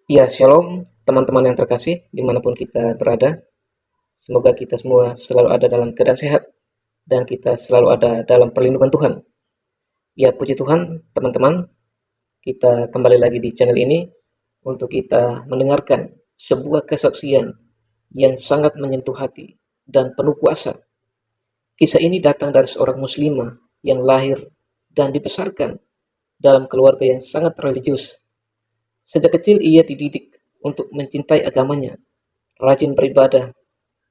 Ya, shalom teman-teman yang terkasih dimanapun kita berada. Semoga kita semua selalu ada dalam keadaan sehat dan kita selalu ada dalam perlindungan Tuhan. Ya, puji Tuhan teman-teman, kita kembali lagi di channel ini untuk kita mendengarkan sebuah kesaksian yang sangat menyentuh hati dan penuh kuasa. Kisah ini datang dari seorang muslimah yang lahir dan dibesarkan dalam keluarga yang sangat religius. Sejak kecil ia dididik untuk mencintai agamanya, rajin beribadah,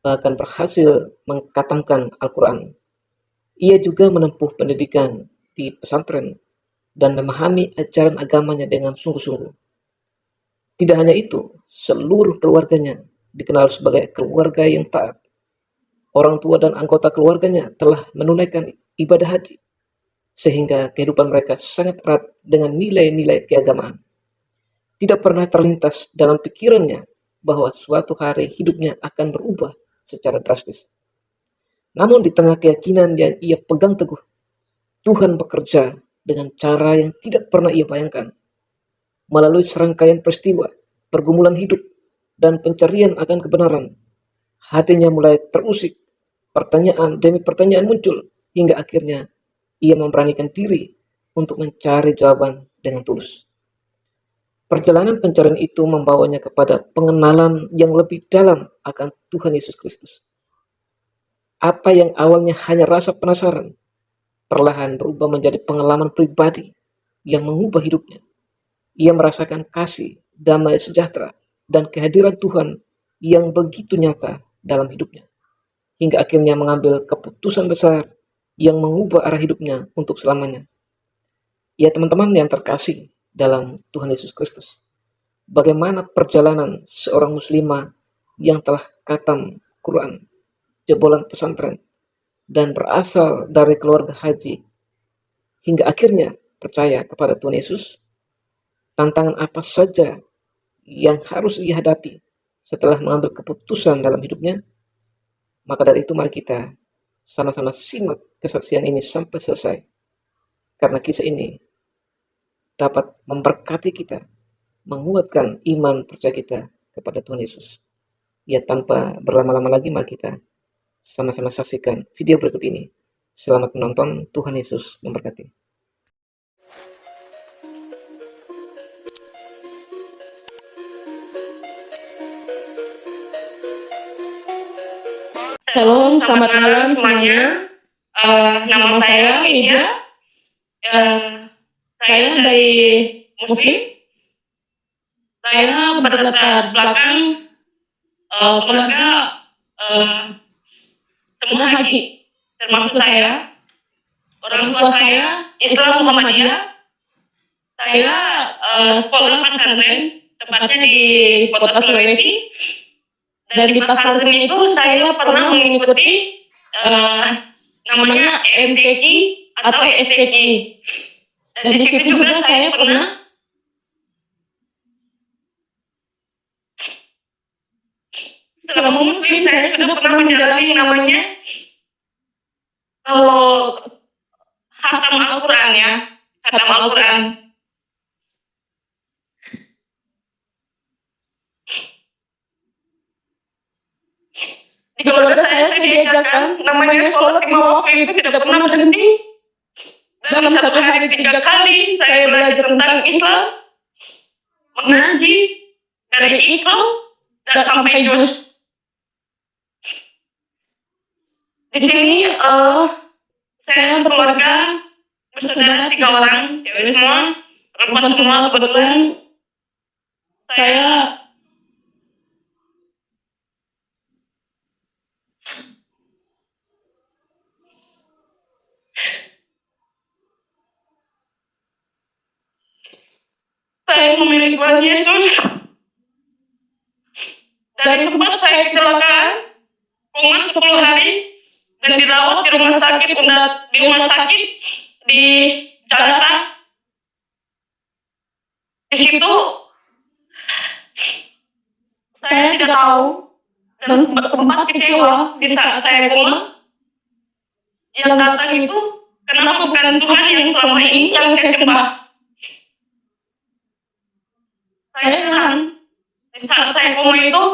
bahkan berhasil mengkatamkan Al-Quran. Ia juga menempuh pendidikan di pesantren dan memahami ajaran agamanya dengan sungguh-sungguh. Tidak hanya itu, seluruh keluarganya dikenal sebagai keluarga yang taat. Orang tua dan anggota keluarganya telah menunaikan ibadah haji, sehingga kehidupan mereka sangat erat dengan nilai-nilai keagamaan. Tidak pernah terlintas dalam pikirannya bahwa suatu hari hidupnya akan berubah secara drastis. Namun di tengah keyakinan yang ia pegang teguh, Tuhan bekerja dengan cara yang tidak pernah ia bayangkan. Melalui serangkaian peristiwa, pergumulan hidup, dan pencarian akan kebenaran, hatinya mulai terusik. Pertanyaan demi pertanyaan muncul, hingga akhirnya ia memberanikan diri untuk mencari jawaban dengan tulus. Perjalanan pencarian itu membawanya kepada pengenalan yang lebih dalam akan Tuhan Yesus Kristus. Apa yang awalnya hanya rasa penasaran, perlahan berubah menjadi pengalaman pribadi yang mengubah hidupnya. Ia merasakan kasih, damai sejahtera, dan kehadiran Tuhan yang begitu nyata dalam hidupnya. Hingga akhirnya mengambil keputusan besar yang mengubah arah hidupnya untuk selamanya. Ya teman-teman yang terkasih dalam Tuhan Yesus Kristus, bagaimana perjalanan seorang muslimah yang telah khatam Quran, jebolan pesantren, dan berasal dari keluarga haji, hingga akhirnya percaya kepada Tuhan Yesus. Tantangan apa saja yang harus ia hadapi setelah mengambil keputusan dalam hidupnya? Maka dari itu mari kita sama-sama simak kesaksian ini sampai selesai, karena kisah ini dapat memberkati kita, menguatkan iman percaya kita kepada Tuhan Yesus. Ya, tanpa berlama-lama lagi mari kita sama-sama saksikan video berikut ini. Selamat menonton, Tuhan Yesus memberkati. Shalom, selamat malam semuanya. Nama saya Media. Saya dari Muslim. Saya berlatar belakang keluarga semua haji, termasuk saya. Orang tua saya Islam Muhammadiyah. Saya sekolah pesantren, tepatnya di kota Sulawesi. Dan di pesantren itu saya pernah mengikuti namanya MTQ atau STQ. Dan di situ juga saya pernah selama muslim saya sudah pernah menjalani namanya kalau khatam Al-Quran ya, khatam Al-Quran. Di keluarga saya diajarkan namanya sholat 5 waktu itu tidak pernah berhenti. Dalam satu hari 3 kali saya belajar tentang Islam, mengaji dari Iqra dan sampai juz. Di sini saya berkeluarga, bersaudara 3 orang, cewek semua, perempuan semua. Kebetulan saya memilih Tuhan Yesus. Dari sempat saya kecelakaan, cuma 10 hari, dan dirawat di rumah sakit di Jakarta. Di situ saya tidak tahu dan sempat kecewa di saat saya koma. Yang datang itu kenapa bukan Tuhan yang selama ini yang saya sembah? Saya heran Di saat saya koma itu,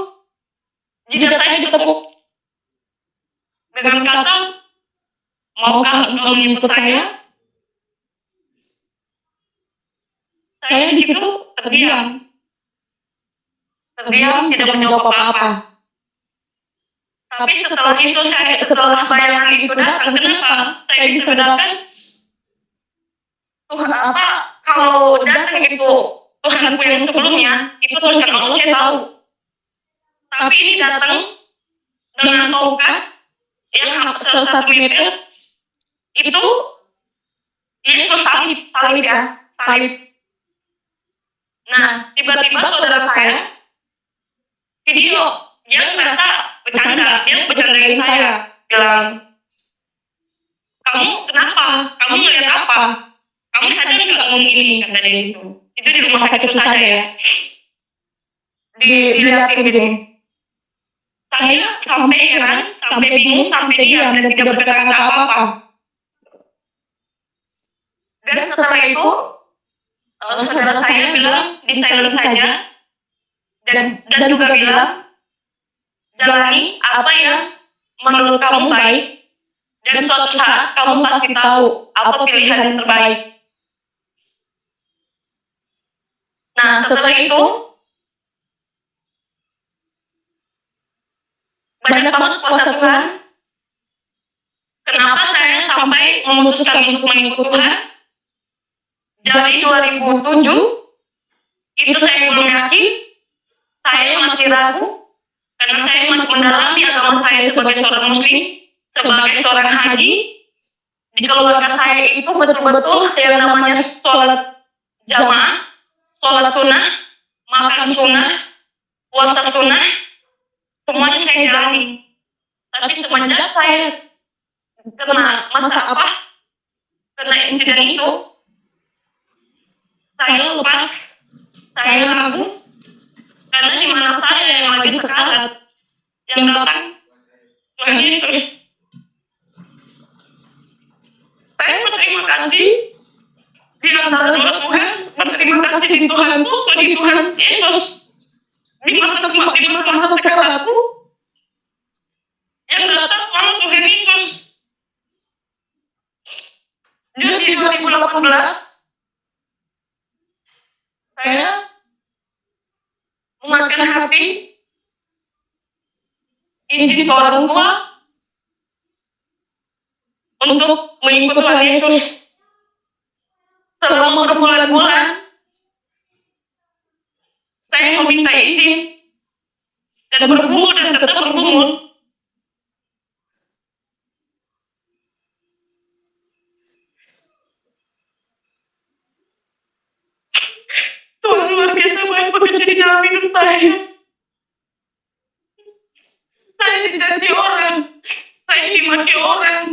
jidat saya ditepuk dengan kata, maukah engkau menjemput saya? Saya di situ terdiam, tidak menjawab apa-apa. Tapi setelah itu, setelah bayangan itu datang, kenapa saya bisa bedakan? Tuhan apa? Kalau datang itu Tuhanku yang sebelumnya, itu tulisan Allah saya tahu. Tapi ini datang dengan tongkat yang 1 meter, itu Yesus salib ya, salib. Nah, tiba-tiba saudara saya video, dia merasa bercandain saya, bilang, kamu kenapa? Kamu melihat apa? Kamu sadar nggak ngomong ini? Kata dia itu. Itu di rumah sakit saja ya. Dilihatin gini. Saya sampai heran, sampai bingung, sampai diam dan tidak berkata-kata apa-apa. Dan setelah itu, saudara saya bilang di silent saja, dan juga bilang, jalani apa yang menurut kamu baik, dan suatu saat kamu pasti tahu apa pilihan yang terbaik. Nah, setelah itu, banyak banget kuasa Tuhan. Kenapa saya sampai memutuskan untuk mengikut Tuhan? Dari 2007, itu saya belum yakin, saya masih ragu, karena saya masih mendalami agama saya sebagai seorang muslim, sebagai seorang haji. Di keluarga saya itu betul-betul yang namanya sholat jamaah, sholat sunnah, makan sunnah, puasa sunnah, semuanya saya jalani. Tapi semenjak saya kena kena insiden itu, saya lepas, saya ragu, karena di mana saya yang lagi sekarat, yang datang Tuhan Yesus. Saya berterima kasih di antara dua Tuhan, berterima kasih di Tuhanku bagi Tuhan Yesus. Di masa-masa sekaratku, yang datang malah Tuhan Yesus. Jadi 2018, saya menguatkan hati, izin ke orang tua untuk mengikut Tuhan Yesus. Selama berbulan-bulan, saya meminta izin dan bergumul dan tetap bergumul. Tuhan luar biasa banyak bekerja di dalam hidup saya. Saya dicaci orang, saya dimaki orang,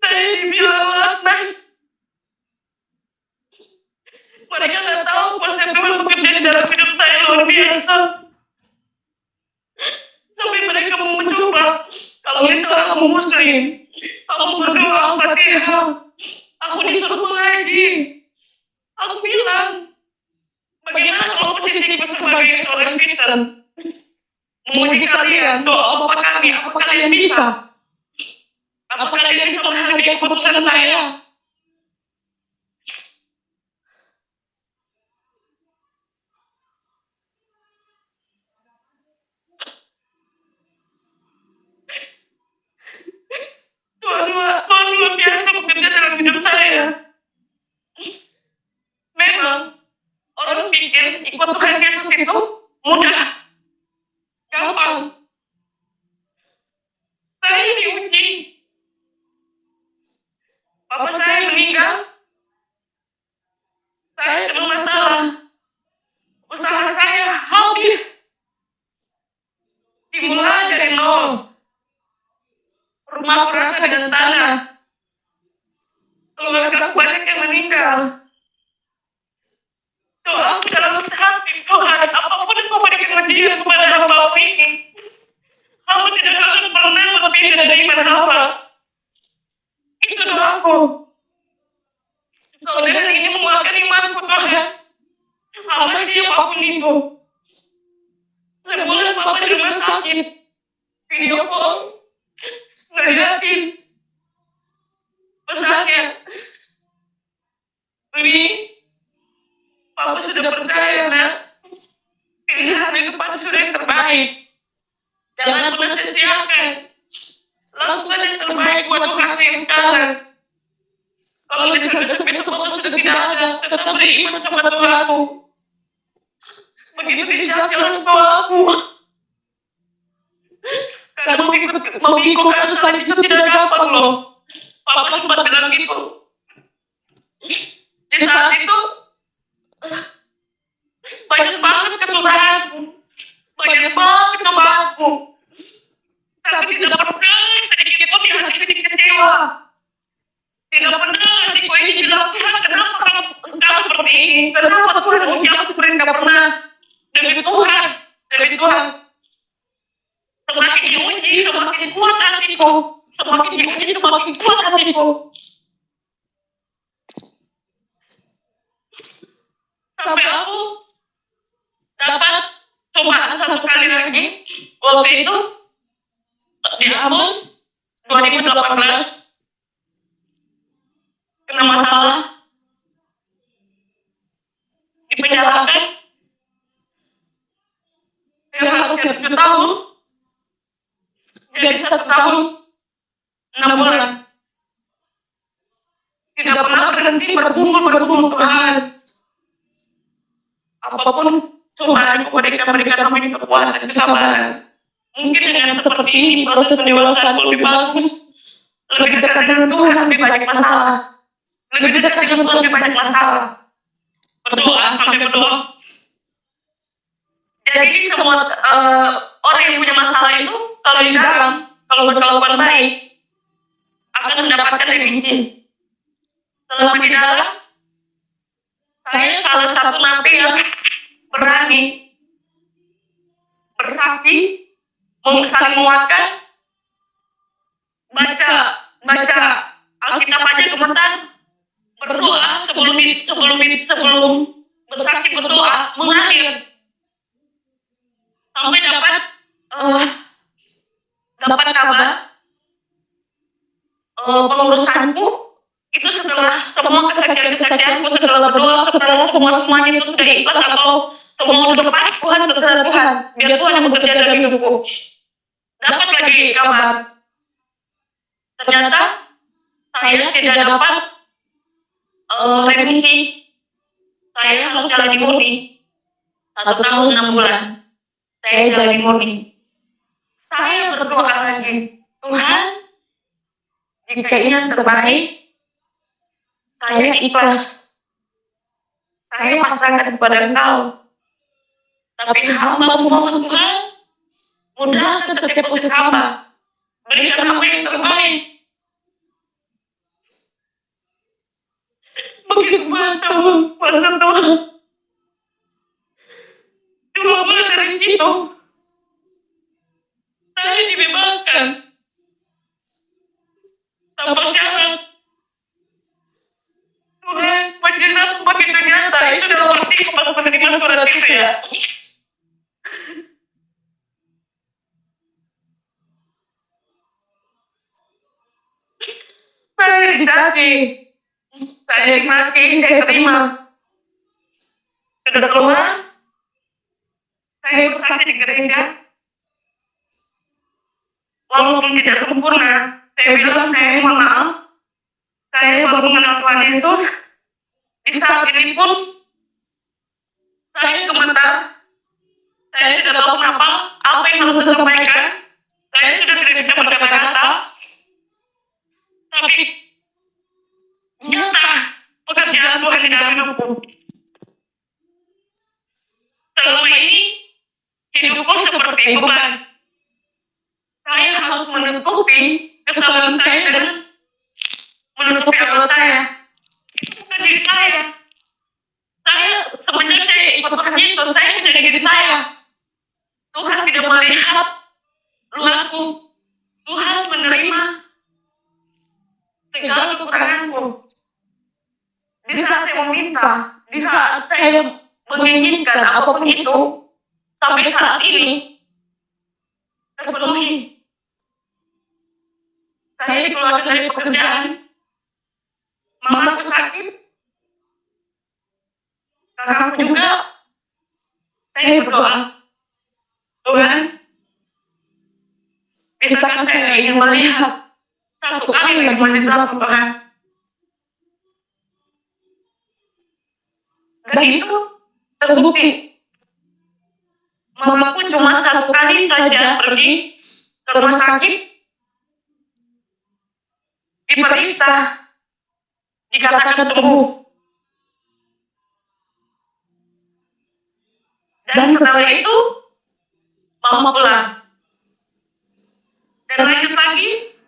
saya dibilang laknat. Mereka nggak tahu kalau saya memang bekerja di dalam hidup saya luar biasa. Sampai mereka mau mencoba, kalau misalnya kamu muslim, kamu berdoa Al-Fatihah, aku disuruh mengaji. Aku bilang, bagaimana kalau posisiku sebagai seorang Kristen? Menguji kalian, doa Bapa kami, apakah kalian bisa? Apakah kalian bisa menghargai keputusan saya? Tuhan luar biasa bekerja dalam hidup saya. Memang orang pikir ikut Tuhan Yesus itu mudah, gampang. Saya diuji. Bapak saya meninggal, saya kena masalah. Usaha saya habis. Dimulai dari nol. Rumahku rata dengan tanah. Keluarga banyak yang meninggal. Doa aku dalam hati, Tuhan, apapun kau berikan ujian kepada hamba ini, hamba tidak akan pernah berbeda dari iman hamba. Itu doaku. Kau dengan ini menguatkan imanku, Tuhan. sama siapapun itu. Sebulan papa di rumah sakit, video call, ngeliatin pesannya. Ini papa sudah percaya, nak. Pilihan itu pasti sudah yang terbaik. Jangan pernah sia-siakan. Lakukan yang terbaik buat Tuhan yang sekarang. Kalau bisa besok papa sudah tidak ada, tetap beriman sama Tuhanmu. Begitu dijak jalan tuaku. Karena memikul kasus salib itu tidak gampang loh. Papa sempat bilang gitu. Di saat itu banyak banget kesulitanku, banyak banget cobaanku, tapi tidak pernah sedikit pun di hati ini kecewa. Tidak pernah hatiku ini bilang, Tuhan kenapa engkau seperti ini? Kenapa Tuhan uji aku seperti tidak pernah? Demi Tuhan, demi Tuhan. Semakin diuji, semakin kuat hatiku. Semakin diuji, semakin kuat hatiku. Sampai aku dapat cobaan satu kali lagi. Waktu itu di Ambon 2018 kena masalah, dipenjarakan yang harusnya 7 tahun jadi 1 tahun 6 bulan. Tidak pernah berhenti bergumul Tuhan. Apapun cobaan kepada kita berikan kami kekuatan, kesabaran. Mungkin dengan seperti ini proses pendewasaan lebih bagus, lebih dekat dengan Tuhan, lebih banyak masalah, lebih dekat dengan Tuhan, lebih banyak masalah. Berdoa sampai berdoa. Jadi semua orang yang punya masalah itu kalau di dalam, kalau berkelakuan baik akan mendapatkan remisi. Selama di dalam, saya salah satu napi yang berani bersaksi, saling menguatkan, baca Alkitab aja gemetar, berdoa sebelum bersaksi berdoa mengalir sampai dapat kabar pengurusanku itu setelah semua kesaksianku, setelah berdoa, setelah semuanya itu sudah ikhlas atau semua udah pas, Tuhan terserah Tuhan, biar Tuhan yang bekerja dalam hidupku. Dapat lagi kabar, ternyata saya tidak dapat remisi, saya harus jalani murni 1 tahun 6 bulan. Saya jalani murni. Saya berdoa lagi, Tuhan, jika ini yang terbaik, saya ikhlas. Saya pasrahkan kepada Engkau. Tapi hamba memohon Tuhan, mudahkan setiap usaha hamba. Berikan hamba yang terbaik. Begitu mantap kuasa Tuhan. 2 bulan dari situ, saya dibebaskan tanpa syarat. Tuhan, mujizat begitu nyata. Itu dalam arti kepada penerima surat itu ya. Saya dicaci, saya dimaki, saya terima. Sudah keluar, saya bersaksi di gereja. Walaupun tidak sempurna, saya bilang saya mohon maaf. Saya baru mengenal Tuhan Yesus. Di saat ini pun saya gemetar. Saya tidak tahu kenapa, apa yang harus saya sampaikan. Saya sudah tidak bisa berkata-kata. Tapi nyata pekerjaan Tuhan di dalam hidupku. Selama ini hidupku seperti beban. Saya harus menutupi kesalahan saya dan menutupi aurat saya. Itu bukan diri saya. Saya semenjak saya ikut Tuhan Yesus, saya menjadi diri saya. Tuhan tidak melihat luarku. Tuhan menerima segala kekuranganku. Di saat saya meminta, di saat saya menginginkan apapun itu sampai saat ini terpenuhi. Saya dikeluarkan dari pekerjaan, mamaku sakit, kakakku juga. Saya berdoa, Tuhan, bisakah saya ingin melihat satu kali lagi mujizat Tuhan? Dan itu terbukti. Mamaku cuma satu kali saja pergi ke rumah sakit, diperiksa, dikatakan sembuh. Dan setelah itu, mama pulang. Dan lanjut lagi,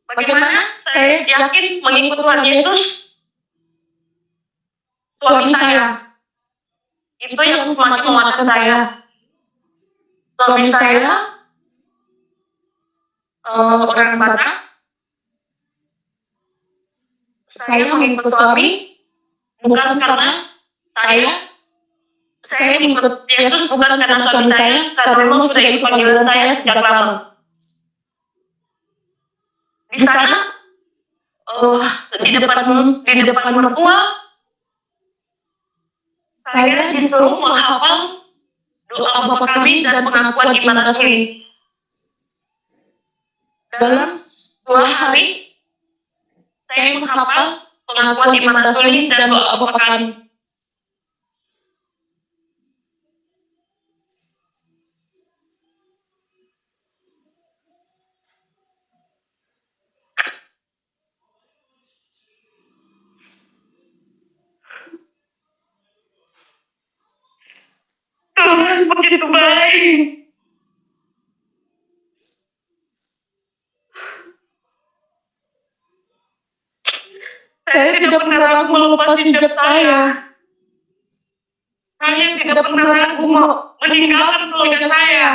bagaimana saya yakin mengikut Tuhan Yesus, suami saya. Itu yang semakin menguatkan saya. Suami saya, orang Batak. Saya mengikut suami bukan karena saya mengikut Yesus bukan karena suami saya, karena memang sudah itu panggilan saya sejak lama. Di sana, di depan mertua, saya disuruh menghafal doa Bapa Kami dan pengakuan iman rasuli. Dalam 2 hari, saya menghafal pengakuan iman rasuli dan doa Bapa Kami. Tuhan begitu baik. Saya tidak pernah ragu melepas hijab saya. Saya tidak pernah ragu meninggalkan keluarga saya.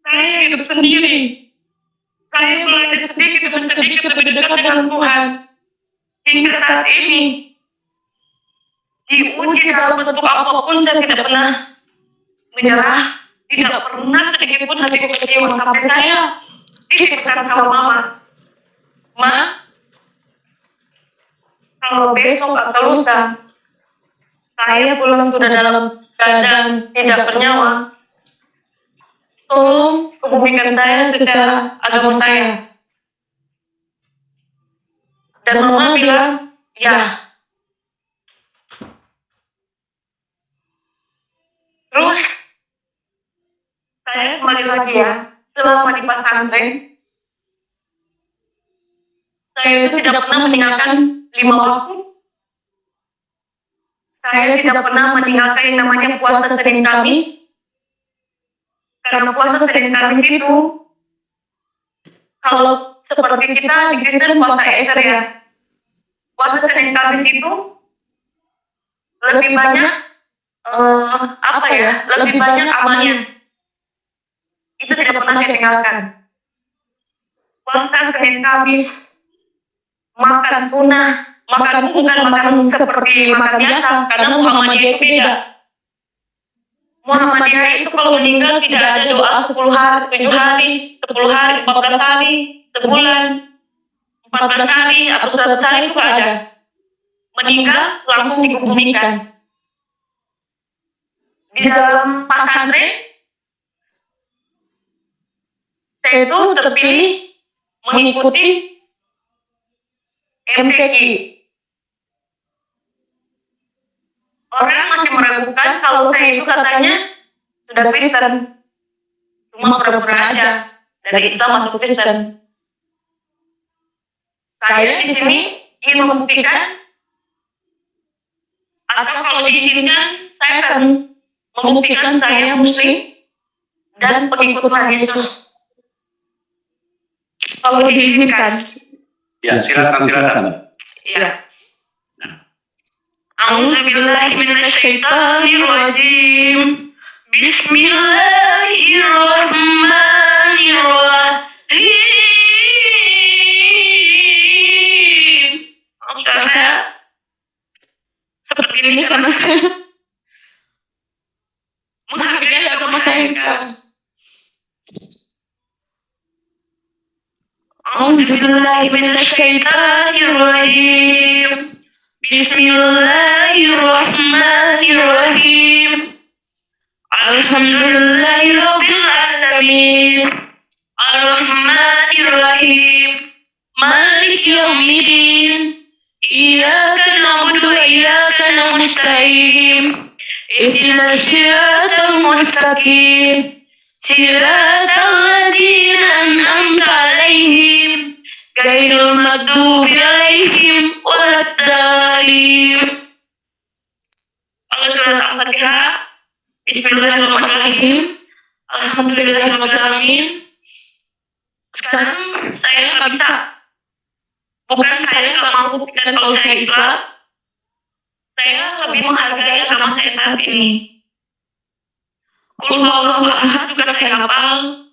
Saya hidup sendiri. Saya belajar sedikit demi sedikit lebih dekat dengan Tuhan. Hingga saat ini, diuji dalam bentuk apapun, saya tidak pernah menyerah, tidak pernah sedikit pun hatiku kecewa sampai saya titip pesan sama mama, Ma, kalau besok atau lusa saya pulang sudah dalam keadaan tidak bernyawa, tolong hubungikan saya secara agama saya. Dan mama bilang, ya. Terus saya kembali lagi ya, selama di pesantren, saya itu tidak pernah meninggalkan 5 waktu. Saya tidak pernah meninggalkan yang namanya puasa Senin Kamis. Karena puasa Senin Kamis itu, kalau seperti kita di Kristen puasa Ester ya, puasa Senin Kamis itu lebih banyak lebih banyak amalnya. Itu tidak pernah saya tinggalkan. Puasa Senin Kamis, makan sunnah, makan bukan makan seperti makan biasa, karena Muhammadiyah itu beda. Muhammadiyah itu kalau meninggal tidak ada doa 10 hari, 7 hari, 10 hari, 14 hari, sebulan, 14 hari, atau 100 hari itu tidak ada. Meninggal langsung dikubumikan. Di dalam pesantren, saya itu terpilih mengikuti MTQ. Orang masih meragukan kalau saya itu katanya sudah Kristen, cuma pura-pura aja dari Islam masuk Kristen. Saya di sini ingin membuktikan, atau kalau diizinkan, saya akan membuktikan saya Muslim dan pengikut Tuhan Yesus. Kalau diizinkan. Ya, silakan. Ya. A'udzubillahi minasyaitonirrajim. Bismillahirrahmanirrahim. Saya seperti ini karena saya menghargai agama saya yang sekarang. A'udzubillahi minasyaitonirrajim. Bismillahirrahmanirrahim. Alhamdulillahirabbil alamin. Arrahmanirrahim. Maliki yaumiddin. Iyyaka na'budu wa iyyaka nasta'in. Ihdinas siratal mustaqim. Siratal ladzina an'amta 'alaihim ghairil maghdubi 'alaihim waladdallin. Surat Al-Fatihah. Bismillahirrahmanirrahim. Alhamdulillahirabbil alamin. Sekarang saya nggak bisa. Bukan saya nggak mampu dan kalau saya Islam, saya lebih menghargai agama saya saat ini. Qul huwallahu ahad juga saya hafal,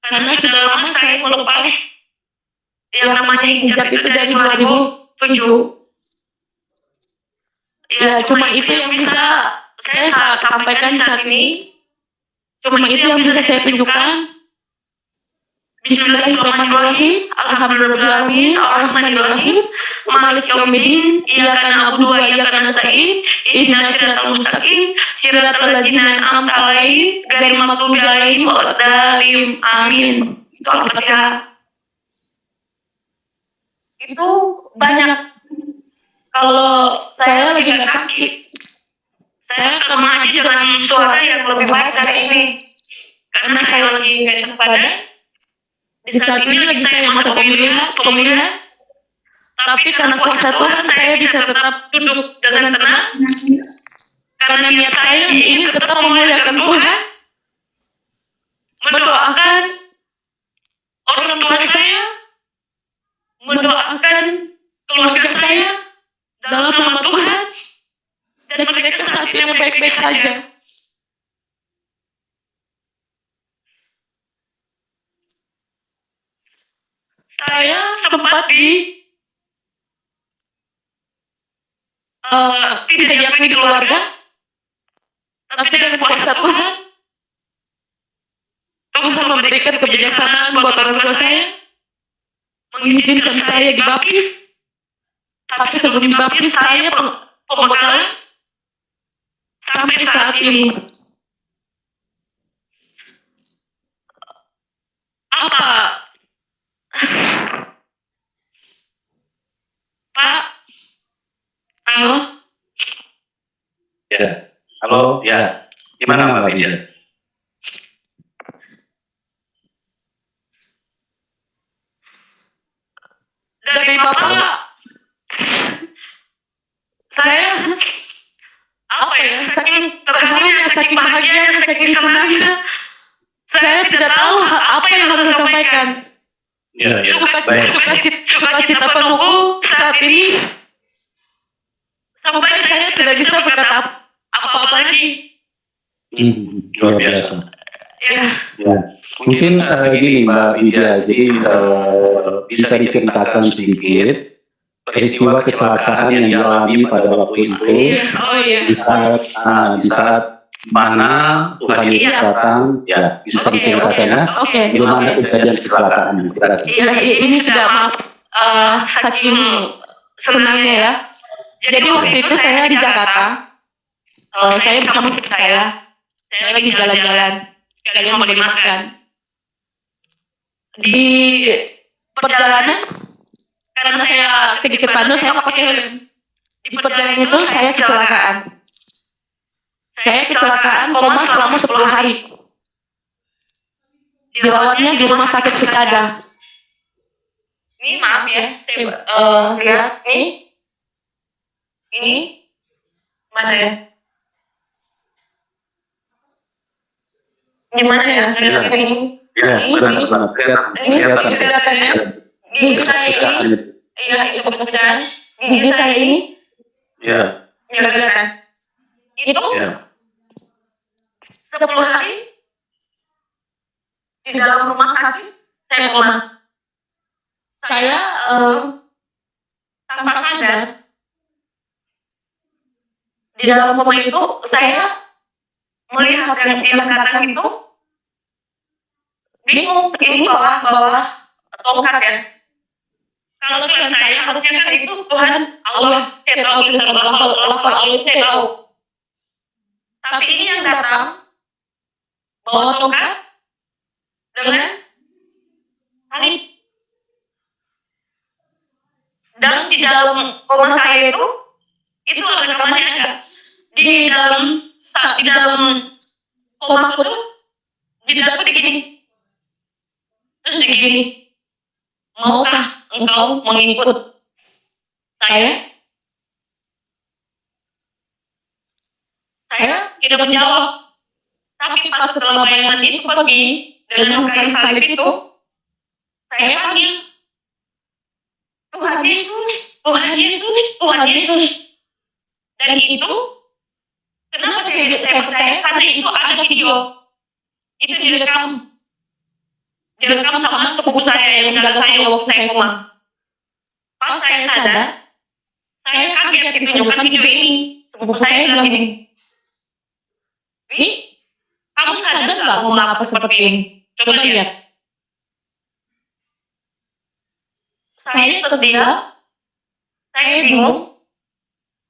karena sudah lama saya melepas yang namanya hijab itu dari 2007. Ya, cuma itu yang bisa saya sampaikan saat ini. Cuma itu yang bisa saya tunjukkan. Bismillahirrahmanirrahim. Alhamdulillahirabbil alamin. Maliki yaumiddin. Iyyaka na'budu wa iyyaka nasta'in. Ihdinas siratal mustaqim. Siratal ladzina an'amta 'alaihim ghairil maghdubi 'alaihim waladdallin. Amin. Itu Al-Fatihah. Itu banyak. Kalau saya lagi nggak sakit, saya akan mengaji dengan suara yang lebih baik dari ini. Karena saya lagi nggak enak badan. Di saat ini lagi saya masuk pemilihan. Tapi karena kuasa Tuhan saya bisa tetap duduk dengan tenang. Karena niat saya ini tetap memuliakan Tuhan, mendoakan orang tua saya, mendoakan keluarga saya dalam nama Tuhan, dan mereka saat ini baik-baik saja. Saya sempat tidak diakui di keluarga, tapi dengan kuasa Tuhan, Tuhan memberikan kebijaksanaan buat orang tua saya, mengizinkan saya dibaptis. Tapi sebelum dibaptis saya pembekalan sampai saat ini. Apa? Pak? Halo? Ya. Halo, ya. Gimana Mbak Widya? Dari Bapak, saya saking terharunya, saking bahagianya, saking senangnya, saya tidak tahu apa yang harus saya sampaikan. Ya, Sukacita penuhku saat ini sampai saya tidak bisa berkata apa-apa lagi. Luar biasa. Ya. Ya. Mungkin gini Mbak Widya, jadi bisa diceritakan sedikit peristiwa kecelakaan yang dialami pada waktu itu. Di saat mana Tuhan Yesus datang, ya bisa diceritakan ya. Bagaimana kejadian kecelakaan ini? Ya, ini sudah maaf, saking senangnya ya. Jadi waktu itu saya di Jakarta, saya bersama istri saya lagi jalan-jalan, kalian mau dimakan. Di perjalanan, karena saya sedikit bandel, saya nggak pakai helm. Di perjalanan itu saya kecelakaan. Saya kecelakaan koma selama 10 hari. Dirawatnya di rumah sakit Husada. Ini maaf ya, saya lihat ini mana ya? Gimana ya? Ini. Ya, benar. Kelihatannya. Gigi saya ini. Iya, itu bekas. Gigi saya ini. Ya. Nggak kelihatan. Itu. Ya. 10 hari di dalam rumah sakit saya koma. Saya tanpa sadar di dalam koma itu saya melihat yang datang itu bingung, ini bawah tongkat ya. Kalau Tuhan saya harusnya kan itu Tuhan Allah, saya tahu tulisan lafal Allah itu saya tahu. Tapi ini yang datang bawa tongkat dengan salib. Dan di dalam koma saya itu ada namanya ada. Di dalam komaku tuh di dadaku digini. Terus digini. Maukah engkau mengikut saya? Saya tidak menjawab. Tapi pas setelah bayangan itu pergi dengan kayu salib itu, saya panggil, Tuhan Yesus, Tuhan Yesus, Tuhan Yesus. Dan itu, kenapa saya percaya? Karena itu ada video. Itu direkam. Direkam sama sepupu saya yang menjaga saya waktu saya koma. Pas saya sadar, saya kaget ditunjukkan video ini. Sepupu saya bilang gini, "Wi, kamu sadar nggak ngomong apa seperti ini? Coba lihat." Saya terdiam, saya bingung,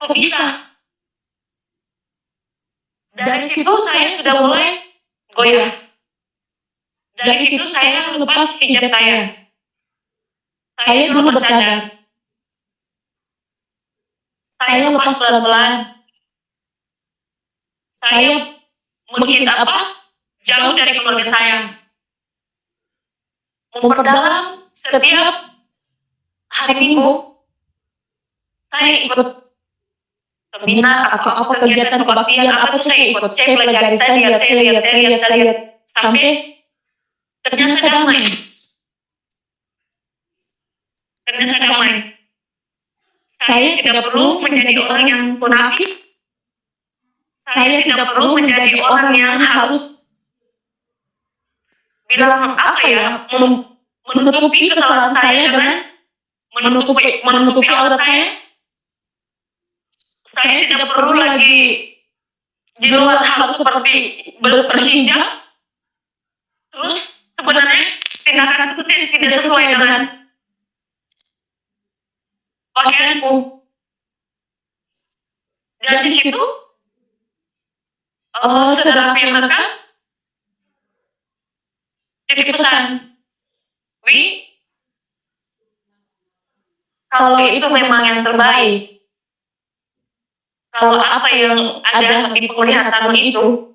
kok bisa? Dari situ saya sudah mulai goyah. Dari situ saya lepas hijab saya. Saya dulu bercadar. Saya lepas pelan-pelan. Saya menghindar jauh dari keluarga saya. Memperdalam setiap hari Minggu. Saya ikut seminar atau apa kegiatan kebaktian apa tuh saya ikut. Saya pelajari, saya lihat. Sampai ternyata damai. Saya tidak perlu menjadi orang yang munafik. Saya tidak perlu menjadi orang yang harus bilang menutupi kesalahan saya dengan menutupi aurat saya. Saya tidak perlu lagi di luar harus seperti berhijab. Terus sebenarnya tindakan itu tidak sesuai dengan pakaianku. Dan di situ saudara yang merekam titip pesan, "Wi, kalau itu memang yang terbaik, kalau apa yang ada di penglihatanmu itu,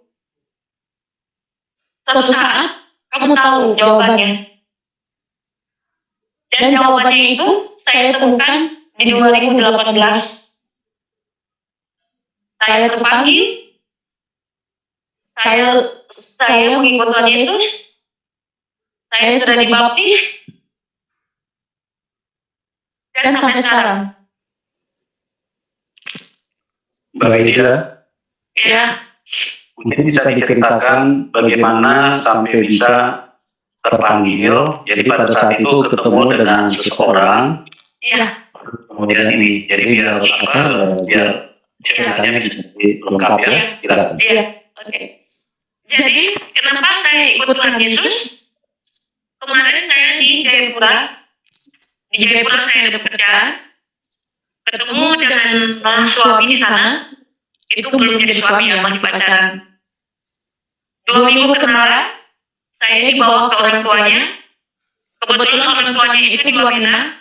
suatu saat kamu tahu jawabannya." Dan jawabannya itu saya temukan di 2018. Saya terpanggil, saya mengikut Tuhan Yesus, saya sudah dibaptis, dan sampai sekarang. Mbak Ida, Ya, mungkin bisa diceritakan bagaimana sampai bisa terpanggil. Jadi pada saat itu ketemu dengan seseorang, iya. kemudian ini, jadi biar ceritanya bisa lengkap ya. Silakan. Iya, oke. Jadi, kenapa saya ikut Tuhan Yesus? Kemarin saya di Jayapura. Di Jayapura saya ada pekerjaan. Ketemu dengan suami di sana. Itu belum jadi suami ya, masih pacaran. 2 minggu kenalan, saya dibawa ke orang tuanya. Kebetulan orang tuanya itu di Wamena.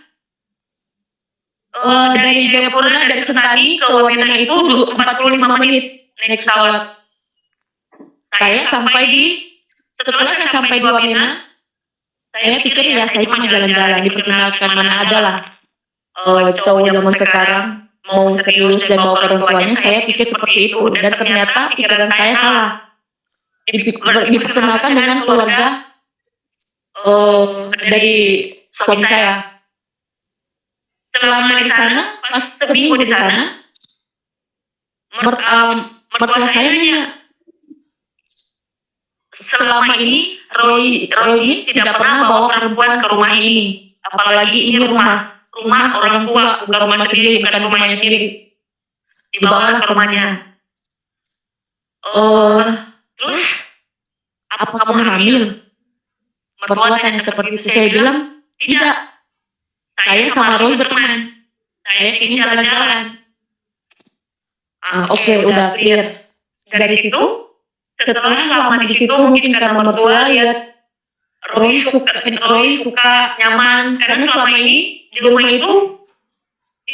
Dari Jayapura, dari Sentani ke Wamena itu 45 menit naik pesawat. Setelah saya sampai di Wamena, saya pikir ya saya cuma jalan-jalan, diperkenalkan mana adalah cowok zaman sekarang mau serius dan mau ke orang tuanya. Saya pikir seperti itu, dan ternyata pikiran saya salah. Diperkenalkan dengan keluarga dari suami saya. Selama di sana, pas seminggu di sana, mertua saya nanya, selama ini Roy ini tidak pernah bawa perempuan ke rumah ini, apalagi ini rumah orang tua, bukan rumah sendiri, bukan rumahnya sendiri. dibawalah ke rumahnya. Terus apa kamu hamil? Mertua tanya seperti itu. Saya bilang, tidak. Saya sama Roy berteman. Saya ingin jalan-jalan. Oke, udah clear. Dari situ, setelah lama di situ, mungkin karena mertua lihat Roy suka nyaman, karena selama ini di rumah itu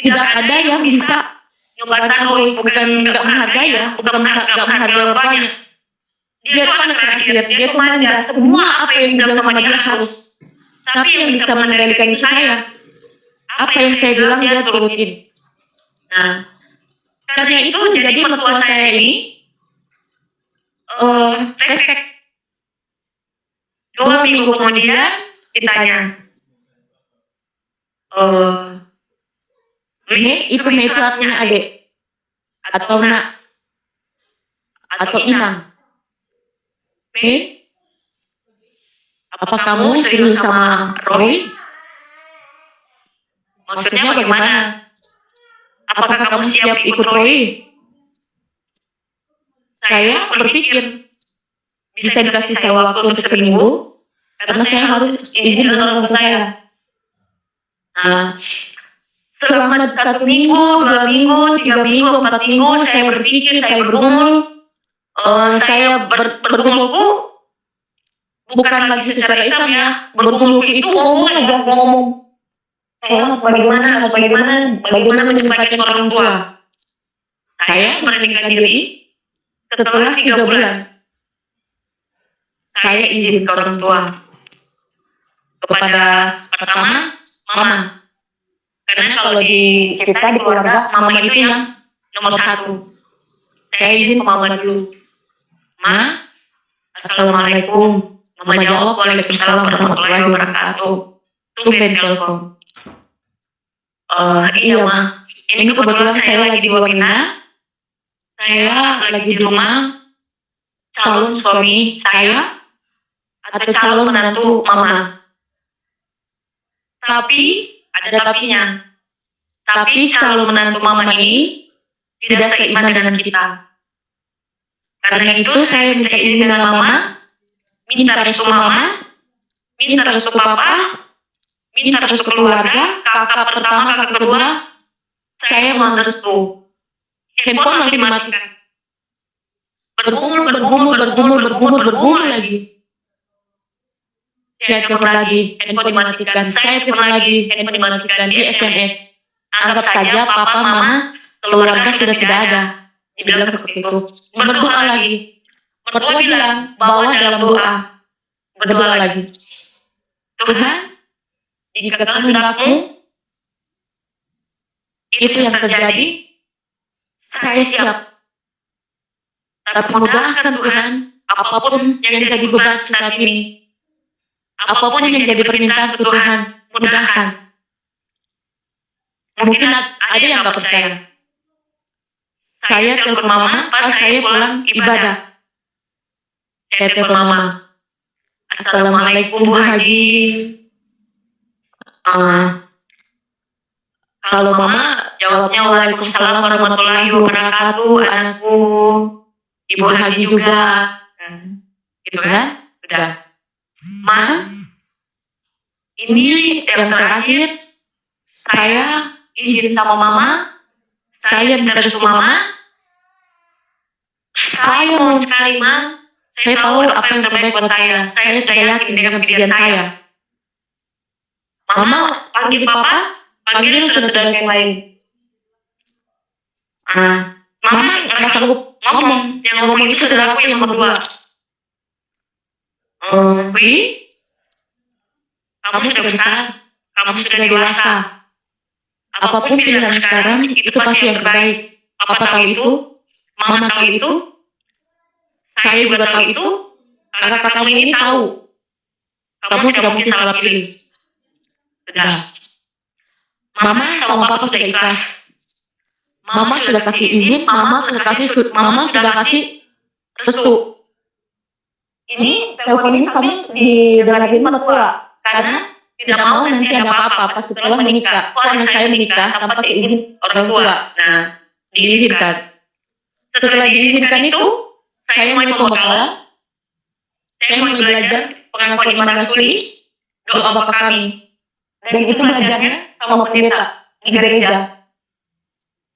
tidak ada yang bisa nyobakan Roy, bukan nggak menghargai ya, bukan nggak menghargai orangnya. Dia tuh anak terakhir, dia tuh manja, semua apa yang dibilang sama dia harus. Tapi yang bisa mengendalikan itu saya. Apa yang saya bilang dia turutin. Nah, karena itu jadi mertua saya ini respect. 2 minggu kemudian ditanya, Mei itu artinya adik, atau nak, atau inang. Mei, apa kamu serius sama Roy? Maksudnya bagaimana? Apakah kamu siap ikut Roy? Saya berpikir, bisa dikasih saya waktu untuk seminggu, karena saya harus izin dengan orang tua saya. Nah, selama 1 minggu, 2 minggu, 3 minggu, 4 minggu, saya berpikir, saya bergumul. Saya bergumulku bukan lagi secara Islam ya, bergumulku itu ngomong aja, ngomong. Bagaimana menyampaikan orang tua. Saya memberanikan diri setelah 3 bulan. Saya izin ke orang tua. Kepada pertama, mama. Karena kalau di kita di keluarga, mama itu yang nomor 1. Saya izin ke mama dulu. Ma, assalamualaikum. Mama jawab, waalaikumsalam warahmatullahi wabarakatuh. Tumben telepon. Iya ma, ini kebetulan saya lagi di Wamena. Saya lagi di rumah calon suami saya atau calon menantu mama. Tapi ada tapinya. Tapi calon menantu mama ini tidak seiman dengan kita. Karena itu saya minta izin dengan mama, minta restu mama, minta restu papa, minta restu keluarga, kakak pertama, kakak kedua, saya mau restu. Handphone masih dimatikan. Bergumul lagi. Saya telepon lagi, handphone dimatikan. Saya telepon lagi, handphone dimatikan. Di SMS. Anggap saja papa, mama, keluarga sudah tidak ada. Dibilang seperti itu. Berdoa lagi. Mertua bilang, bawa dalam doa. Berdoa lagi. Tuhan, jika kehendakmu itu yang terjadi, saya siap. Tapi mudahkan Tuhan, apapun yang jadi beban saat ini. Apapun yang jadi permintaan Tuhan, mudahkan. Mungkin ada yang gak percaya. Saya telepon mama pas saya pulang ibadah. Saya telepon mama. Assalamualaikum Bu Haji. Kalau mama jawabnya waalaikumsalam warahmatullahi wabarakatuh, anakku. Ibu Haji juga. Gitu kan? Udah. Ma, ini yang terakhir. Saya izin sama mama. Saya minta restu mama. Saya mau sekali, Ma. Saya tahu apa yang terbaik buat saya. Saya sudah yakin dengan pilihan saya. Mama panggil papa, panggil saudara yang lain. Mama nggak sanggup ngomong. Yang ngomong itu saudaraku yang nomor 2. Wi, kamu sudah besar, kamu sudah dewasa. Apapun pilihan sekarang, itu pasti yang terbaik. Papa tahu itu, mama tahu itu, saya juga tahu itu, kakak kamu ini tahu. Kamu tidak mungkin salah pilih. Sudah. Mama sama papa sudah ikhlas. Mama sudah kasih izin, mama sudah kasih restu. Ini telepon ini kami didengarin mertua karena tidak mau nanti ada apa-apa pas setelah menikah. Kok anak saya menikah tanpa seizin orang tua. Nah, diizinkan. Setelah diizinkan itu, saya mulai pembekalan, saya mulai belajar pengakuan iman rasuli, doa Bapa Kami. Dan itu belajarnya sama pendeta di gereja.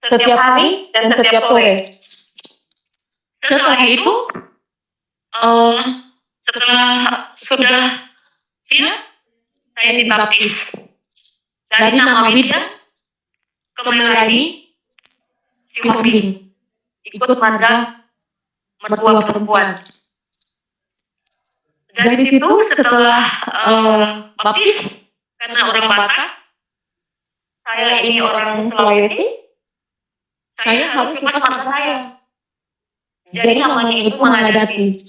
Setiap hari dan setiap sore. Setelah itu, setelah sudah siap, saya dibaptis. Dari nama Widya ke Melani Sihombing. Ikut marga mertua perempuan. Dari situ setelah baptis, karena orang Batak, saya ini orang Sulawesi, saya harus lepas marga saya. Jadi namanya itu mengadati,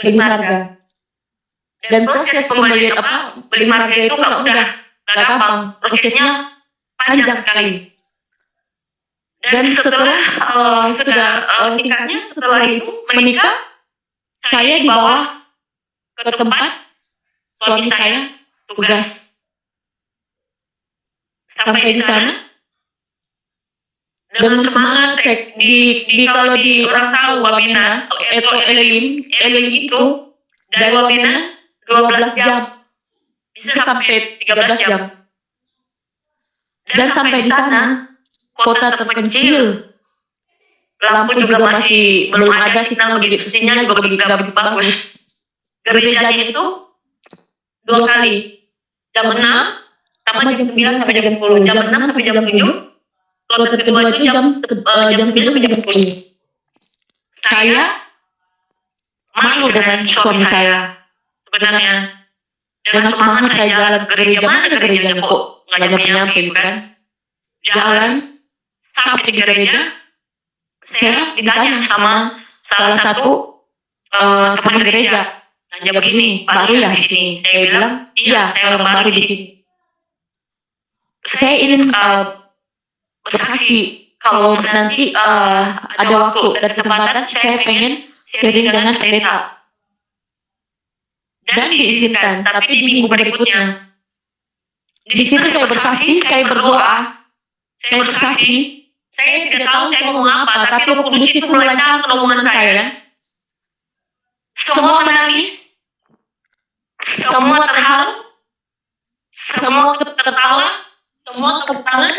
beli marga. Dan proses pembelian beli marga itu nggak gampang, prosesnya panjang sekali. Dan setelah singkatnya, setelah itu menikah, saya dibawa ke tempat suami saya tugas. Sampai di sana dengan semangat kalau di orang tahu Wamena atau Elelim itu dari Wamena 12 jam bisa sampai 13 jam. Dan sampai di sana kota terpencil, lampu juga masih belum ada, sinyal juga begitu bagus. Gerejanya itu 2 kali, jam 6 sama jam 9 sampai jam 10, jam 6 sampai jam 7. Kloter kedua itu jam 9 sampai jam 10. Saya malu dengan suami saya sebenarnya. Dengan semangat saya jalan ke gereja, mana gerejanya kok nggak nyampe kan? Jalan sampai di gereja, saya ditanya sama salah satu teman gereja. Nanya begini, baru ya di sini? Saya bilang, iya, saya orang baru di sini. Saya ingin bersaksi kalau nanti ada waktu dan kesempatan, saya pengen sharing dengan pendeta. Dan diizinkan, tapi di minggu berikutnya. Di situ saya bersaksi, saya berdoa, saya bersaksi, saya tidak tahu saya mau apa, tapi Roh Kudus itu melancarkan omongan saya kan. Semua menangis, semua terharu, semua tertawa, semua tepuk tangan.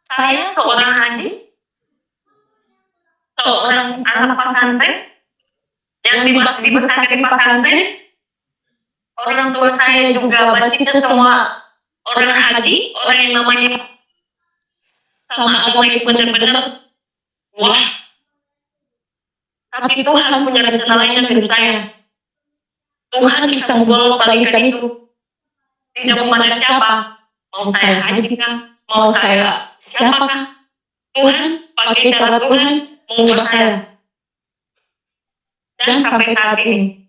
Saya seorang haji, seorang anak pesantren yang dibesarkan di pesantren. Orang tua saya juga basicnya semua orang haji, orang yang namanya sama agama itu benar-benar wah. Tapi Tuhan punya rencana lain dalam hidup saya. Tuhan bisa membolak-balikkan itu. Tidak memandang siapa. Mau saya haji kah? Mau saya siapakah? Tuhan pakai cara Tuhan mengubah saya. Dan sampai saat ini,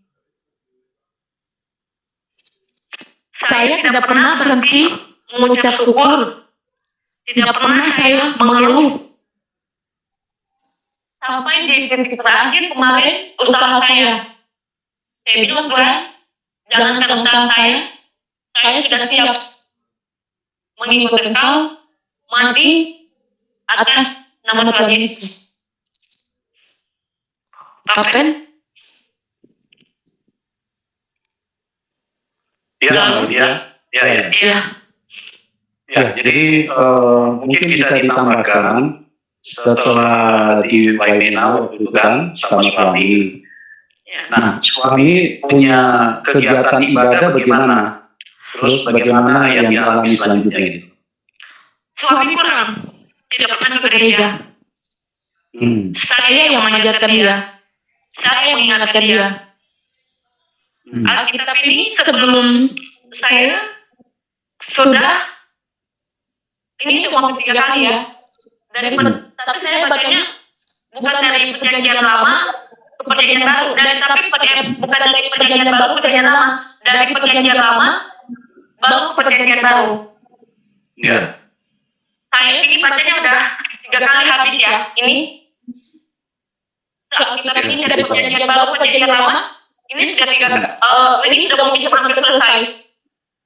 saya tidak pernah berhenti mengucap syukur. Tidak pernah saya mengeluh. Sampai di titik terakhir kemarin usaha saya. Saya bilang, Tuhan, jangankan usaha saya sudah siap mengikut Engkau, mati atas nama Tuhan Yesus. Kapan? Ya, jadi mungkin bisa ditambahkan setelah di Waimena waktu itu kan sama suami. Nah, suami punya kegiatan ibadah bagaimana? Terus bagaimana yang dialami selanjutnya itu? Suami kurang, tidak pernah ke gereja. Saya yang mengajarkan dia. Saya yang mengingatkan dia. Alkitab ini sebelum saya sudah ini cuma 3 kali ya. Tapi saya bacanya bukan dari perjanjian lama ke perjanjian baru, bukan dari perjanjian baru ke perjanjian lama, dari perjanjian lama baru ke perjanjian baru. Ya. Saya ini bacanya udah 3 kali habis ya. Ini Alkitab ini dari perjanjian baru ke perjanjian lama. Ini sudah ini sudah mau bisa hampir selesai.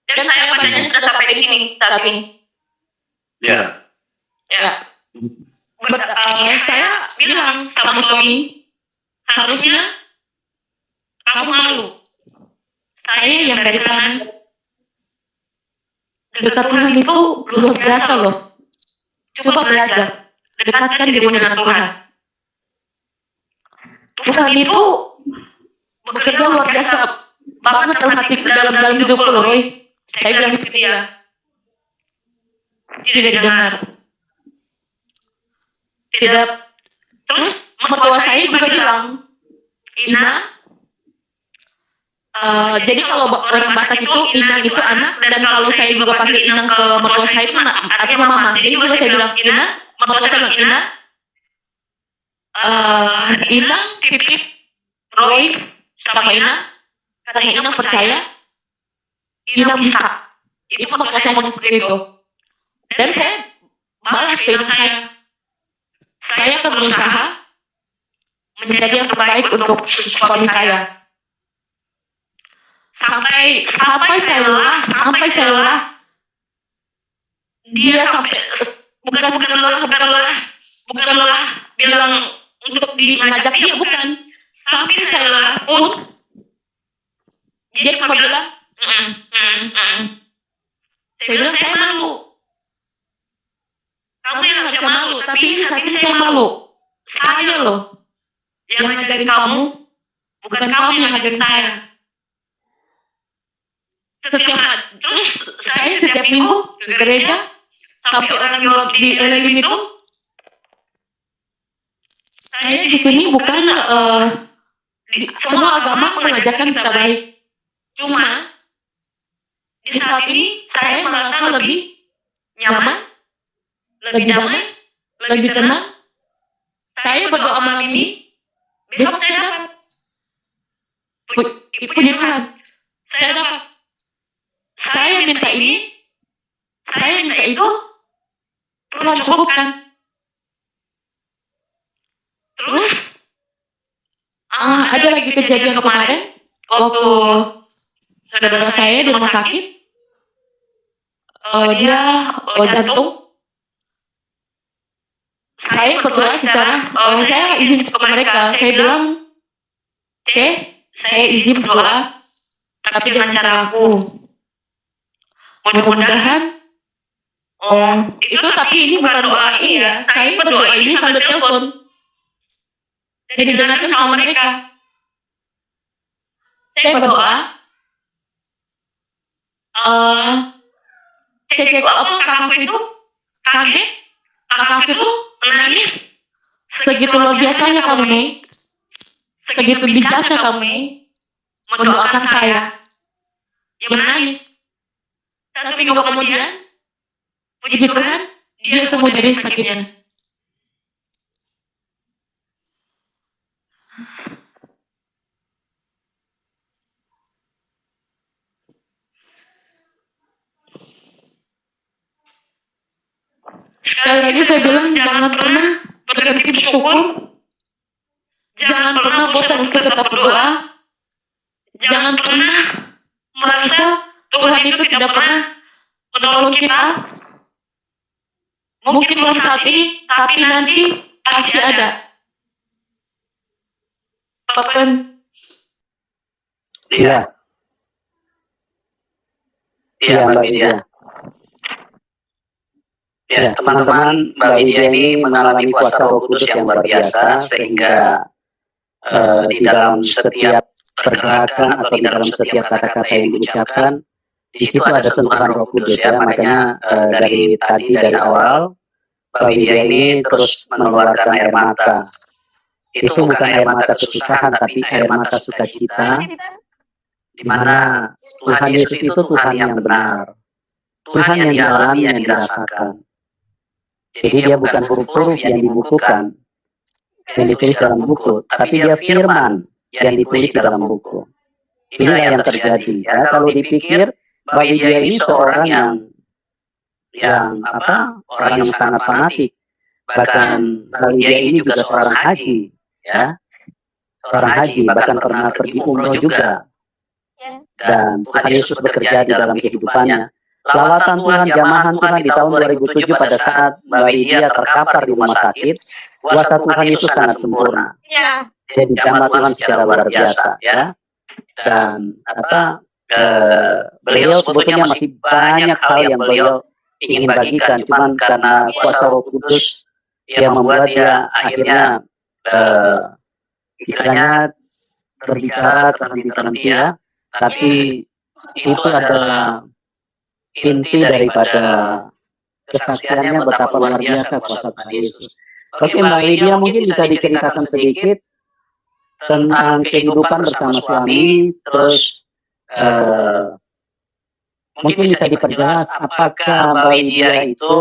Dan saya bacanya sudah sampai di sini saat ini. Ya. Ya. saya bilang sama suami, harusnya kamu malu. Saya yang dari sana. Dekat Tuhan itu luar biasa loh. Coba belajar, dekatkan dirimu dengan Tuhan. Tuhan itu bekerja luar biasa banget dalam hidup lo, Roy. Saya bilang itu ke dia. Tidak didengar. Tidak. Terus mertua saya juga bilang, Ina, jadi kalau orang Batak itu Inang itu anak, dan kalau saya juga panggil Inang ke mertua saya itu artinya mama. Jadi juga saya bilang Ina, mertua saya bilang Ina, Inang titip Roy sama Ina, karena Inang percaya Inang bisa. Itu mertua saya ngomong seperti itu. Dan saya balas ke Inang saya akan berusaha menjadi yang terbaik untuk suami saya. Sampai saya lelah. Dia sampai bukan lelah bilang untuk mengajak dia, bukan. Sampai saya lelah pun dia cuma bilang saya bilang saya malu. Kamu yang harusnya malu, tapi saat ini saya malu. Saya loh yang ngajarin kamu, bukan kamu yang ngajarin saya. Terus saya setiap minggu ke gereja, sampai orang di Elim itu, saya di sini bukan semua agama mengajarkan kita baik. Cuma di saat ini saya merasa lebih nyaman, lebih damai, lebih tenang. Saya berdoa malam ini, besok saya dapat. Puji Tuhan, saya dapat. Saya minta ini, saya minta itu, Tuhan cukupkan. Terus ada lagi kejadian kemarin waktu saudara saya di rumah sakit, dia jantung. Saya berdoa saya izin ke mereka, saya bilang, saya izin berdoa, tapi dengan cara aku. Mudah-mudahan, tapi ini bukan doa ini ya, saya berdoa ini sambil telepon. Jadi didengarkan sama mereka. Saya berdoa, kakakku itu kaget, kakakku itu menangis. Segitu luar biasanya kamu nih, segitu bijaknya kamu nih, mendoakan saya. Dia menangis. 1 minggu kemudian, puji Tuhan, dia sembuh dari sakitnya. Sekali lagi saya bilang, jangan pernah berhenti bersyukur, jangan pernah bosan untuk tetap berdoa, jangan pernah merasa Tuhan itu tidak pernah menolong kita. Mungkin belum saat ini, tapi nanti pasti ada. Papen. Iya. Iya, Mbak Widya. Ya, teman-teman, Mbak Widya ini mengalami kuasa Roh Kudus yang luar biasa, sehingga di dalam setiap pergerakan atau di dalam setiap kata-kata yang diucapkan, di situ ada sentuhan Roh Kudus ya. Makanya dari awal Mbak Widya ini terus mengeluarkan air mata. Itu bukan air mata kesusahan, tapi air mata sukacita, di mana Tuhan Yesus itu Tuhan yang benar, Tuhan yang dialami, yang dirasakan. Jadi dia bukan huruf-huruf yang dibukukan, yang ditulis dalam buku, tapi dia firman yang ditulis dalam buku. Inilah yang terjadi ya. Kalau dipikir Mbak Widya ini seorang orang yang sangat fanatik. Bahkan Mbak Widya ini juga seorang haji, ya, seorang haji, bahkan pernah pergi umroh juga. Dan Tuhan Yesus bekerja di dalam kehidupannya. lawatan Tuhan, jamahan Tuhan di tahun 2007 pada saat Mbak Widya terkapar di rumah sakit, kuasa Tuhan Yesus sangat sempurna. Ya. Jadi jamaah Tuhan secara luar biasa, ya. Dan beliau sebetulnya masih banyak hal yang beliau ingin bagikan, cuman karena kuasa Roh Kudus yang membuat dia akhirnya istilahnya berbicara terhenti-terhenti, ya. Tapi itu adalah inti daripada kesaksiannya betapa luar biasa kuasa Tuhan Yesus. Oke, Mbak Lydia mungkin bisa diceritakan sedikit tentang kehidupan bersama suami, terus mungkin bisa diperjelas apakah Mbak Lydia itu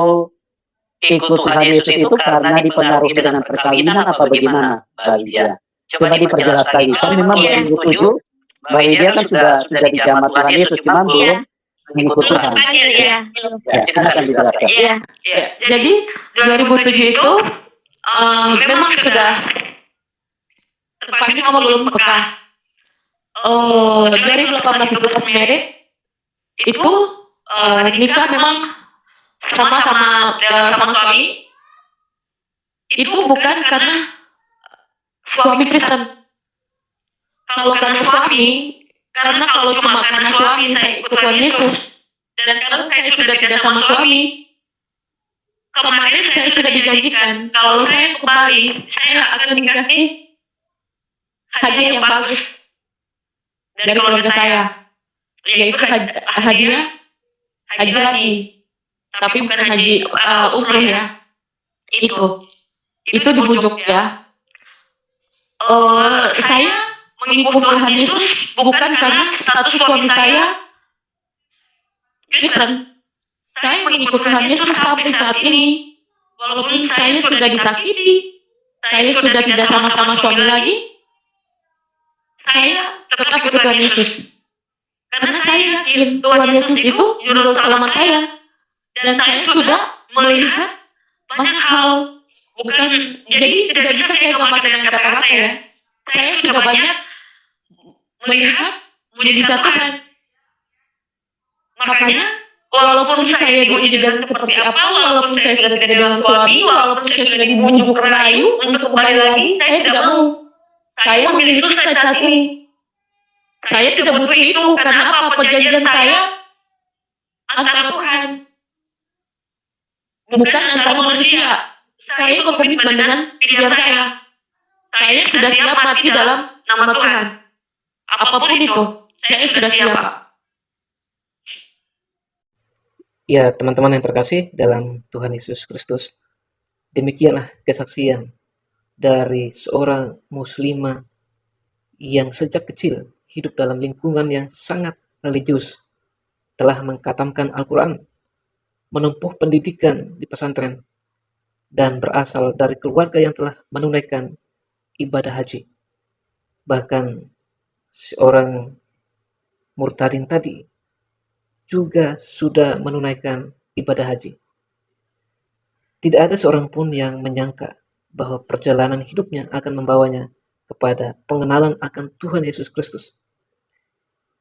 ikut Tuhan Yesus itu karena dipengaruhi dengan perkawinan apa bagaimana, Mbak Lydia? Coba diperjelas lagi. Kan memang 2007 Mbak Lydia kan sudah di jamaah Tuhan Yesus, cuman belum mengikut Tuhan. Ya. Ya, silakan dijelaskan. Iya. Jadi 2007 itu memang sudah tepatnya ngomong belum peka. 2018 itu pas merit itu nikah memang sama suami itu bukan karena suami Kristen. Kalau karena suami, karena kalau cuma karena suami saya ikut Tuhan Yesus dan sekarang saya sudah tidak sama suami. Kemarin saya sudah dijanjikan kalau saya kembali saya akan dikasih hadiah yang bagus dari keluarga saya, yaitu hadiah haji lagi, tapi bukan haji umroh ya. Itu dibujuk ya. Saya mengikut Tuhan Yesus bukan karena status suami saya Kristen. Saya mengikut Tuhan Yesus sampai saat ini, walaupun saya sudah disakiti, saya sudah tidak sama-sama suami lagi, saya tetap ikut Tuhan Yesus. Karena saya yakin Tuhan Yesus itu juru selamat saya, dan saya sudah melihat banyak hal. Bukan, jadi tidak bisa saya gambarkan dengan kata-kata ya. Saya sudah banyak melihat mujizat Tuhan. Makanya walaupun saya diuji dengan seperti apa, walaupun saya sudah tidak dengan suami, walaupun saya sudah dibujuk rayu untuk kembali lagi, saya tidak mau. Saya memilih sukses saat ini. Saya tidak butuh itu karena apa? Perjanjian saya antara Tuhan, bukan antara manusia. Saya berkomitmen dengan pilihan saya. Saya sudah siap mati dalam nama Tuhan. Apapun itu, saya sudah siap. Ya, teman-teman yang terkasih dalam Tuhan Yesus Kristus, demikianlah kesaksian dari seorang muslimah yang sejak kecil hidup dalam lingkungan yang sangat religius, telah mengkatamkan Al-Quran, menempuh pendidikan di pesantren, dan berasal dari keluarga yang telah menunaikan ibadah haji. Bahkan seorang murtadin tadi juga sudah menunaikan ibadah haji. Tidak ada seorang pun yang menyangka bahwa perjalanan hidupnya akan membawanya kepada pengenalan akan Tuhan Yesus Kristus.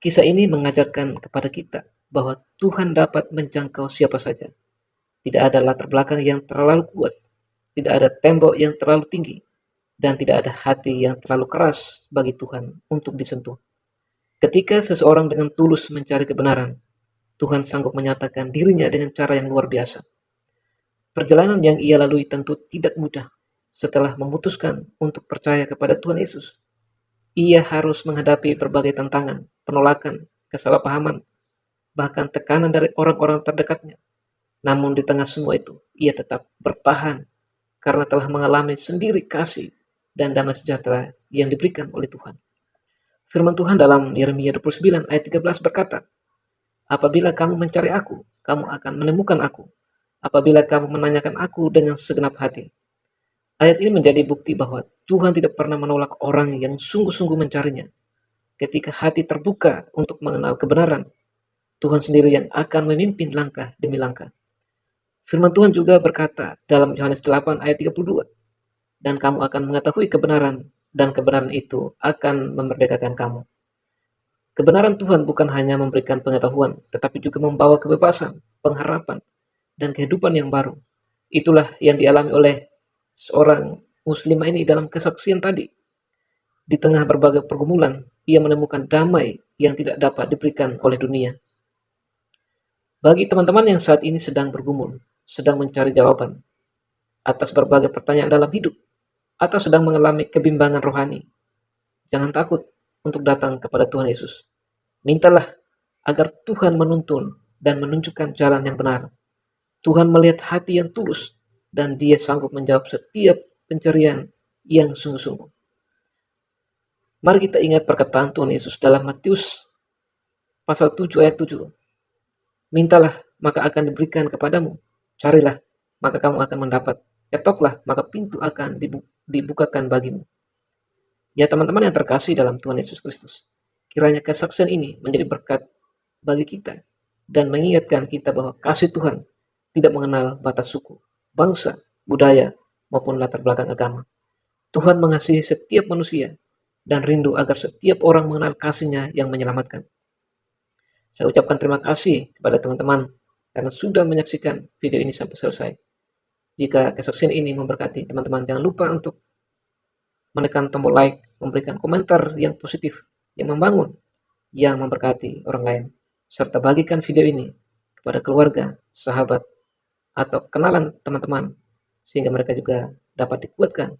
Kisah ini mengajarkan kepada kita bahwa Tuhan dapat menjangkau siapa saja. Tidak ada latar belakang yang terlalu kuat, tidak ada tembok yang terlalu tinggi, dan tidak ada hati yang terlalu keras bagi Tuhan untuk disentuh. Ketika seseorang dengan tulus mencari kebenaran, Tuhan sanggup menyatakan dirinya dengan cara yang luar biasa. Perjalanan yang ia lalui tentu tidak mudah. Setelah memutuskan untuk percaya kepada Tuhan Yesus, ia harus menghadapi berbagai tantangan, penolakan, kesalahpahaman, bahkan tekanan dari orang-orang terdekatnya. Namun di tengah semua itu, ia tetap bertahan karena telah mengalami sendiri kasih dan damai sejahtera yang diberikan oleh Tuhan. Firman Tuhan dalam Yeremia 29 ayat 13 berkata, "Apabila kamu mencari aku, kamu akan menemukan aku. Apabila kamu menanyakan aku dengan segenap hati." Ayat ini menjadi bukti bahwa Tuhan tidak pernah menolak orang yang sungguh-sungguh mencarinya. Ketika hati terbuka untuk mengenal kebenaran, Tuhan sendiri yang akan memimpin langkah demi langkah. Firman Tuhan juga berkata dalam Yohanes 8 ayat 32, "Dan kamu akan mengetahui kebenaran, dan kebenaran itu akan memerdekakan kamu." Kebenaran Tuhan bukan hanya memberikan pengetahuan, tetapi juga membawa kebebasan, pengharapan, dan kehidupan yang baru. Itulah yang dialami oleh seorang muslimah ini dalam kesaksian tadi. Di tengah berbagai pergumulan, ia menemukan damai yang tidak dapat diberikan oleh dunia. Bagi teman-teman yang saat ini sedang bergumul, sedang mencari jawaban atas berbagai pertanyaan dalam hidup, atau sedang mengalami kebimbangan rohani, jangan takut untuk datang kepada Tuhan Yesus. Mintalah agar Tuhan menuntun dan menunjukkan jalan yang benar. Tuhan melihat hati yang tulus, dan Dia sanggup menjawab setiap pencarian yang sungguh-sungguh. Mari kita ingat perkataan Tuhan Yesus dalam Matius pasal 7 ayat 7. Mintalah, maka akan diberikan kepadamu. Carilah, maka kamu akan mendapat. Ketoklah, maka pintu akan dibukakan bagimu. Ya teman-teman yang terkasih dalam Tuhan Yesus Kristus, kiranya kesaksian ini menjadi berkat bagi kita dan mengingatkan kita bahwa kasih Tuhan tidak mengenal batas suku, bangsa, budaya, maupun latar belakang agama. Tuhan mengasihi setiap manusia dan rindu agar setiap orang mengenal kasih-Nya yang menyelamatkan. Saya ucapkan terima kasih kepada teman-teman karena sudah menyaksikan video ini sampai selesai. Jika kesaksian ini memberkati teman-teman, jangan lupa untuk menekan tombol like, memberikan komentar yang positif, yang membangun, yang memberkati orang lain, serta bagikan video ini kepada keluarga, sahabat, atau kenalan teman-teman, sehingga mereka juga dapat dikuatkan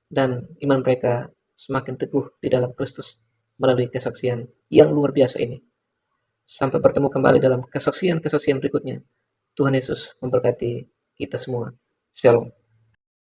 dan iman mereka semakin teguh di dalam Kristus melalui kesaksian yang luar biasa ini. Sampai bertemu kembali dalam kesaksian-kesaksian berikutnya. Tuhan Yesus memberkati kita semua. Shalom.